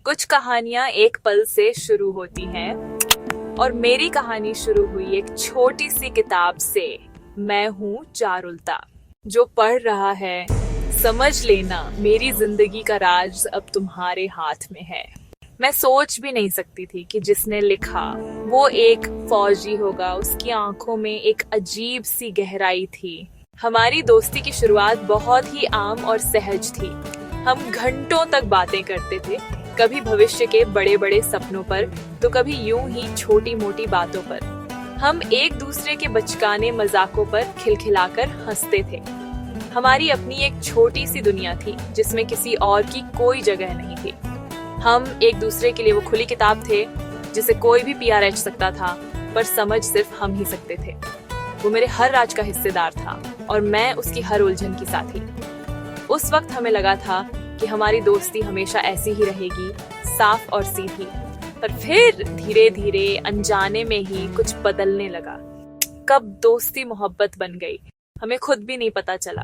कुछ कहानियां एक पल से शुरू होती हैं और मेरी कहानी शुरू हुई एक छोटी सी किताब से। मैं हूँ चारुलता, जो पढ़ रहा है। समझ लेना, मेरी जिंदगी का राज अब तुम्हारे हाथ में है। मैं सोच भी नहीं सकती थी कि जिसने लिखा वो एक फौजी होगा। उसकी आंखों में एक अजीब सी गहराई थी। हमारी दोस्ती की शुरुआत बहुत ही आम और सहज थी। हम घंटों तक बातें करते थे, कभी भविष्य के बड़े बड़े सपनों पर, तो कभी यूं ही छोटी मोटी बातों पर। हम एक दूसरे के बचकाने मजाकों पर खिलखिलाकर हंसते थे। हमारी अपनी एक छोटी सी दुनिया थी जिसमें किसी और की कोई जगह नहीं थी। हम एक दूसरे के लिए वो खुली किताब थे जिसे कोई भी पिया रच सकता था, पर समझ सिर्फ हम ही सकते थे। वो मेरे हर राज का हिस्सेदार था और मैं उसकी हर उलझन की साथी। उस वक्त हमें लगा था कि हमारी दोस्ती हमेशा ऐसी ही रहेगी, साफ और सीधी। पर फिर धीरे धीरे अनजाने में ही कुछ बदलने लगा। कब दोस्ती मोहब्बत बन गई, हमें खुद भी नहीं पता चला।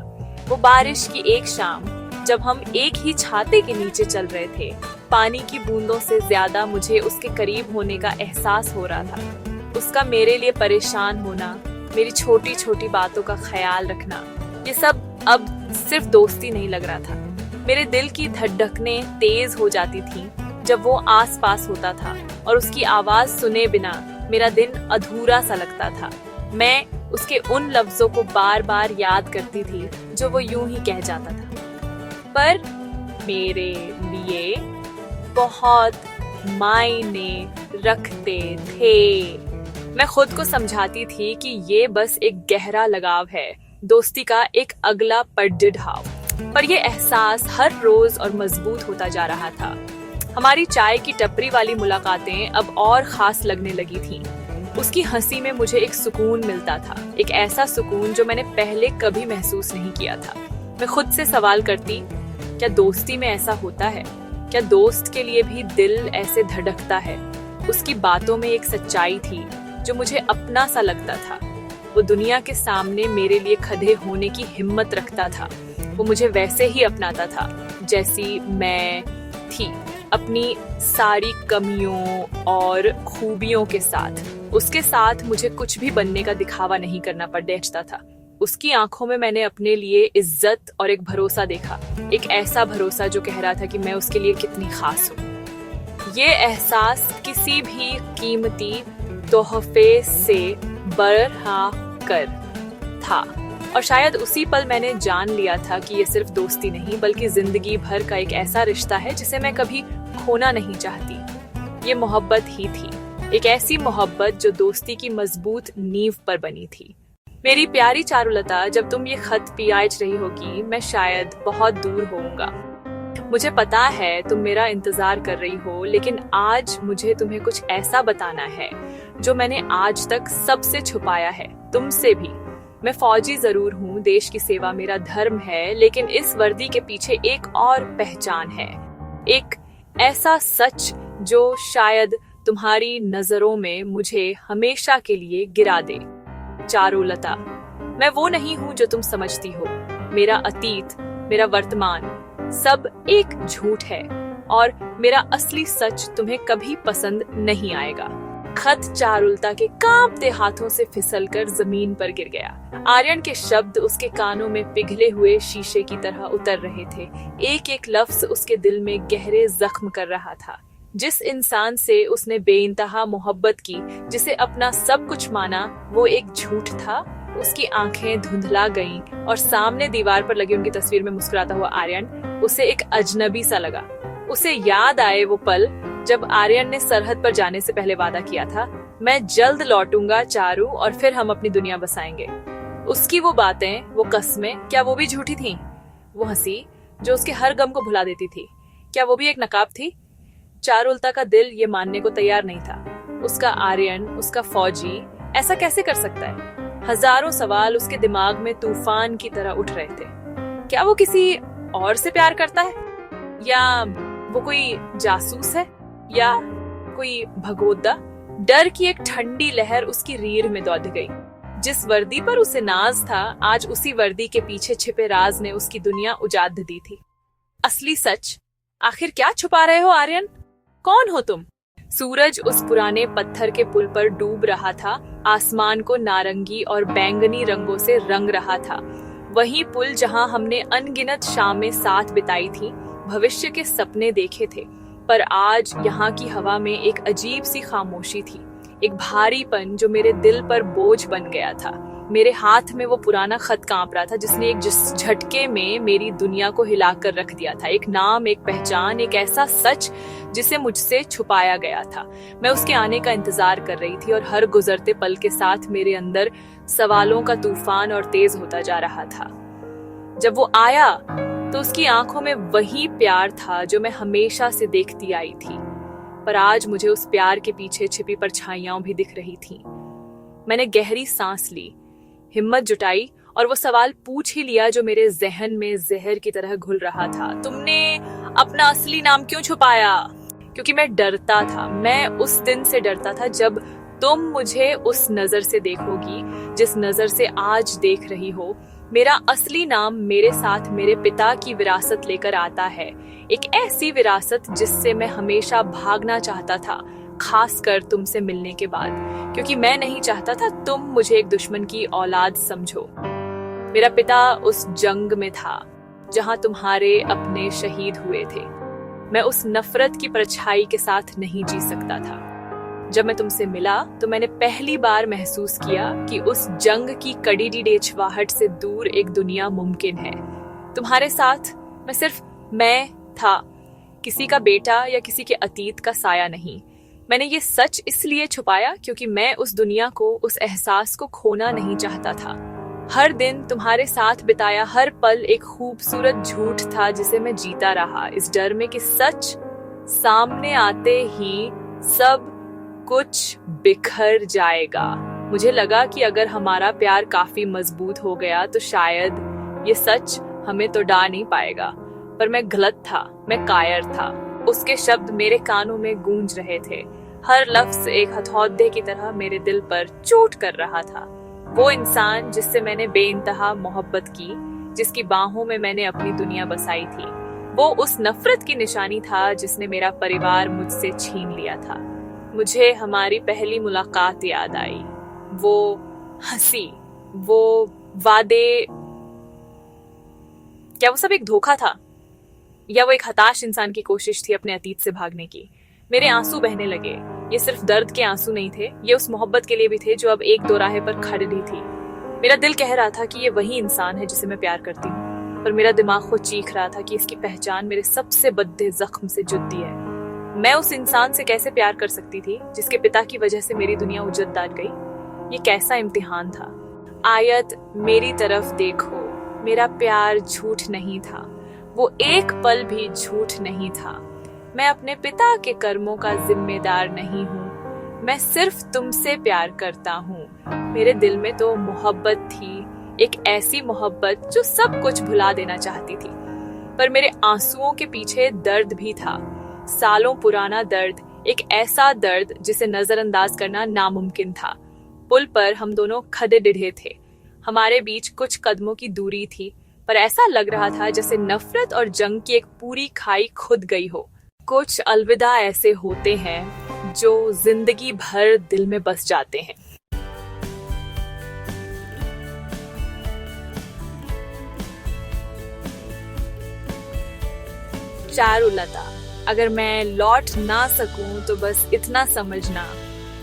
वो बारिश की एक शाम, जब हम एक ही छाते के नीचे चल रहे थे, पानी की बूंदों से ज्यादा मुझे उसके करीब होने का एहसास हो रहा था। उसका मेरे लिए परेशान होना, मेरी छोटी छोटी बातों का ख्याल रखना, ये सब अब सिर्फ दोस्ती नहीं लग रहा था। मेरे दिल की धड़कनें तेज हो जाती थी जब वो आस पास होता था, और उसकी आवाज सुने बिना मेरा दिन अधूरा सा लगता था। मैं उसके उन लफ्जों को बार बार याद करती थी जो वो यूं ही कह जाता था, पर मेरे लिए बहुत मायने रखते थे। मैं खुद को समझाती थी कि ये बस एक गहरा लगाव है, दोस्ती का एक अगला पड़ढिढाव। पर ये एहसास हर रोज और मजबूत होता जा रहा था। हमारी चाय की टपरी वाली मुलाकातें अब और खास लगने लगी थीं। उसकी हंसी में मुझे एक सुकून मिलता था, एक ऐसा सुकून जो मैंने पहले कभी महसूस नहीं किया था। मैं खुद से सवाल करती, क्या दोस्ती में ऐसा होता है? क्या दोस्त के लिए भी दिल ऐसे धड़कता है? उसकी बातों में एक सच्चाई थी जो मुझे अपना सा लगता था। वो दुनिया के सामने मेरे लिए खड़े होने की हिम्मत रखता था। वो मुझे वैसे ही अपनाता था जैसी मैं थी, अपनी सारी कमियों और खूबियों के साथ। उसके साथ मुझे कुछ भी बनने का दिखावा नहीं करना पड़ता था। उसकी आंखों में मैंने अपने लिए इज्जत और एक भरोसा देखा, एक ऐसा भरोसा जो कह रहा था कि मैं उसके लिए कितनी खास हूँ। ये एहसास किसी भी कीमती तोहफे से बढ़ा कर था, और शायद उसी पल मैंने जान लिया था कि ये सिर्फ दोस्ती नहीं बल्कि जिंदगी भर का एक ऐसा रिश्ता है जिसे मैं कभी खोना नहीं चाहती। ये मोहब्बत ही थी, एक ऐसी मोहब्बत जो दोस्ती की मजबूत नींव पर बनी थी। मेरी प्यारी चारुलता, जब तुम ये खत पियाज रही होगी, मैं शायद बहुत दूर होऊंगा। मुझे पता है तुम मेरा इंतजार कर रही हो, लेकिन आज मुझे तुम्हें कुछ ऐसा बताना है जो मैंने आज तक सबसे छुपाया है, तुमसे भी। मैं फौजी जरूर हूँ, देश की सेवा मेरा धर्म है, लेकिन इस वर्दी के पीछे एक और पहचान है, एक ऐसा सच जो शायद तुम्हारी नजरों में मुझे हमेशा के लिए गिरा दे। चारुलता, मैं वो नहीं हूँ जो तुम समझती हो। मेरा अतीत, मेरा वर्तमान, सब एक झूठ है, और मेरा असली सच तुम्हें कभी पसंद नहीं आएगा। खत चारुलता के कांपते हाथों से फिसलकर जमीन पर गिर गया। आर्यन के शब्द उसके कानों में पिघले हुए शीशे की तरह उतर रहे थे। एक एक लफ्ज उसके दिल में गहरे जख्म कर रहा था। जिस इंसान से उसने बेइंतहा मोहब्बत की, जिसे अपना सब कुछ माना, वो एक झूठ था। उसकी आंखें धुंधला गईं और सामने दीवार पर लगी उनकी तस्वीर में मुस्कुराता हुआ आर्यन उसे एक अजनबी सा लगा। उसे याद आए वो पल जब आर्यन ने सरहद पर जाने से पहले वादा किया था, मैं जल्द लौटूंगा चारू, और फिर हम अपनी दुनिया बसाएंगे। उसकी वो बातें, वो कस्में, क्या वो भी झूठी थीं? वो हंसी जो उसके हर गम को भुला देती थी, क्या वो भी एक नकाब थी? चारुलता का दिल ये मानने को तैयार नहीं था। उसका आर्यन, उसका फौजी ऐसा कैसे कर सकता है? हजारों सवाल उसके दिमाग में तूफान की तरह उठ रहे थे। क्या वो किसी और से प्यार करता है, या वो कोई जासूस है, या कोई भगोदा? डर की एक ठंडी लहर उसकी रीढ़ में दौड़ गई। जिस वर्दी पर उसे नाज था, आज उसी वर्दी के पीछे छिपे राज ने उसकी दुनिया उजाड़ दी थी। असली सच, आखिर क्या छुपा रहे हो आर्यन? कौन हो तुम? सूरज उस पुराने पत्थर के पुल पर डूब रहा था, आसमान को नारंगी और बैंगनी रंगों से रंग रहा था। वही पुल जहां हमने अनगिनत शामें साथ बिताई थी, भविष्य के सपने देखे थे। पर आज यहाँ की हवा में एक अजीब सी खामोशी थी, एक भारीपन जो मेरे दिल पर बोझ बन गया था। मेरे हाथ में वो पुराना खत कांप रहा था जिसने एक झटके में मेरी दुनिया को हिलाकर रख दिया था। एक नाम, एक पहचान, एक ऐसा सच जिसे मुझसे छुपाया गया था। मैं उसके आने का इंतजार कर रही थी और हर गुजरते पल के साथ मेरे अंदर सवालों का तूफान और तेज होता जा रहा था। जब वो आया तो उसकी आंखों में वही प्यार था जो मैं हमेशा से देखती आई थी, पर आज मुझे उस प्यार के पीछे छिपी परछाइयां भी दिख रही थी। मैंने गहरी सांस ली, हिम्मत जुटाई और वो सवाल पूछ ही लिया जो मेरे जहन में जहर की तरह घुल रहा था। तुमने अपना असली नाम क्यों छुपाया? क्योंकि मैं डरता था। मैं उस दिन से डरता था जब तुम मुझे उस नजर से देखोगी जिस नजर से आज देख रही हो। मेरा असली नाम मेरे साथ मेरे पिता की विरासत लेकर आता है, एक ऐसी विरासत जिससे मैं हमेशा भागना चाहता था, खासकर तुमसे मिलने के बाद, क्योंकि मैं नहीं चाहता था तुम मुझे एक दुश्मन की औलाद समझो। मेरा पिता उस जंग में था जहां तुम्हारे अपने शहीद हुए थे। मैं उस नफरत की परछाई के साथ नहीं जी सकता था। जब मैं तुमसे मिला तो मैंने पहली बार महसूस किया कि उस जंग की कड़ी डेछवाहट से दूर एक दुनिया मुमकिन है। तुम्हारे साथ मैं सिर्फ मैं था, किसी का बेटा या किसी के अतीत का साया नहीं। मैंने ये सच इसलिए छुपाया क्योंकि मैं उस दुनिया को, उस एहसास को खोना नहीं चाहता था। हर दिन तुम्हारे साथ बिताया हर पल एक खूबसूरत झूठ था जिसे मैं जीता रहा, इस डर में कि सच सामने आते ही सब कुछ बिखर जाएगा। मुझे लगा कि अगर हमारा प्यार काफी मजबूत हो गया तो शायद ये सच हमें तो डा नहीं पाएगा। पर मैं गलत था, मैं कायर था। उसके शब्द मेरे कानों में गूंज रहे थे, हर लफ्ज एक हथौड़े की तरह मेरे दिल पर चोट कर रहा था। वो इंसान जिससे मैंने बेइंतहा मोहब्बत की, जिसकी बाहों में मैंने अपनी दुनिया बसाई थी, वो उस नफरत की निशानी था जिसने मेरा परिवार मुझसे छीन लिया था। मुझे हमारी पहली मुलाकात याद आई, वो हंसी, वो वादे। क्या वो सब एक धोखा था या वो एक हताश इंसान की कोशिश थी अपने अतीत से भागने की? मेरे आंसू बहने लगे। ये सिर्फ दर्द के आंसू नहीं थे, ये उस मोहब्बत के लिए भी थे जो अब एक दोराहे पर खड़ी थी। मेरा दिल कह रहा था कि ये वही इंसान है जिसे मैं प्यार करती हूँ, पर मेरा दिमाग खुद चीख रहा था कि इसकी पहचान मेरे सबसे बद्दे जख्म से जुड़ी है। मैं उस इंसान से कैसे प्यार कर सकती थी जिसके पिता की वजह से मेरी दुनिया उजड़ दार गई? ये कैसा इम्तिहान था? आयत, मेरी तरफ देखो, मेरा प्यार झूठ नहीं था, वो एक पल भी झूठ नहीं था। मैं अपने पिता के कर्मों का जिम्मेदार नहीं हूँ, मैं सिर्फ तुमसे प्यार करता हूँ। मेरे दिल में तो मोहब्बत थी, एक ऐसी मोहब्बत जो सब कुछ भुला देना चाहती थी, पर मेरे आंसुओं के पीछे दर्द भी था, सालों पुराना दर्द, एक ऐसा दर्द जिसे नजरअंदाज करना नामुमकिन था। पुल पर हम दोनों खड़े डिढ़े थे, हमारे बीच कुछ कदमों की दूरी थी, पर ऐसा लग रहा था जैसे नफरत और जंग की एक पूरी खाई खुद गई हो। कुछ अलविदा ऐसे होते हैं जो जिंदगी भर दिल में बस जाते हैं। चारुलता, अगर मैं लौट ना सकूं तो बस इतना समझना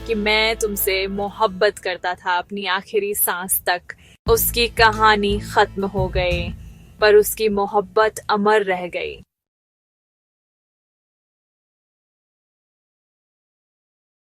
कि मैं तुमसे मोहब्बत करता था अपनी आखिरी सांस तक। उसकी कहानी खत्म हो गई, पर उसकी मोहब्बत अमर रह गई।